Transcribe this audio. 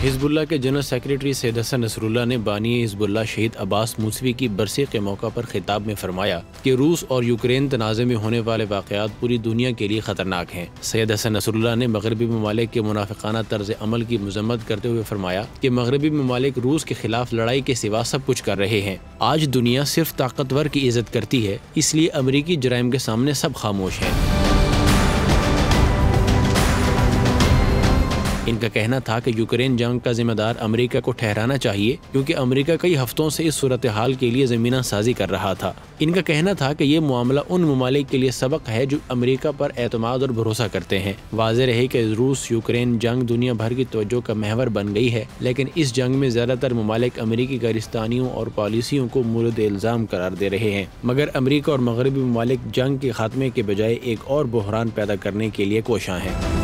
حزب اللہ کے general secretary سید حسن نصر اللہ نے بانی حزب اللہ شہید عباس موسوی کی برسی کے موقع پر خطاب میں فرمایا کہ روس اور یوکرین تنازع میں ہونے والے واقعات پوری دنیا کے لیے خطرناک ہیں۔ سید حسن نصر اللہ نے مغربی ممالک کے منافقانہ طرز عمل کی مذمت کرتے ہوئے فرمایا کہ مغربی ممالک روس کے خلاف لڑائی کے سوا سب کچھ کر رہے ہیں۔ آج دنیا صرف طاقتور کی عزت کرتی ہے، اس لیے امریکی جرائم کے سامنے سب خاموش ہیں۔ ان کا کہنا تھا کہ یوکرین جنگ کا ذمہ دار امریکہ کو ٹھہرانا چاہیے، کیونکہ امریکہ کئی ہفتوں سے اس صورتحال کے لیے زمینہ سازی کر رہا تھا۔ ان کا کہنا تھا کہ یہ معاملہ ان ممالک کے لیے سبق ہے جو امریکہ پر اعتماد اور بھروسہ کرتے ہیں۔ واضح رہے کہ روس یوکرین جنگ دنیا بھر کی توجہ کا محور بن گئی ہے، لیکن اس جنگ میں زیادہ تر ممالک امریکی کارستانیوں اور پالیسیوں کو مورد الزام قرار دے رہے ہیں، مگر امریکہ اور مغربی ممالک جنگ کے خاتمے کے بجائے ایک اور بحران پیدا کرنے کے لیے کوشاں ہیں۔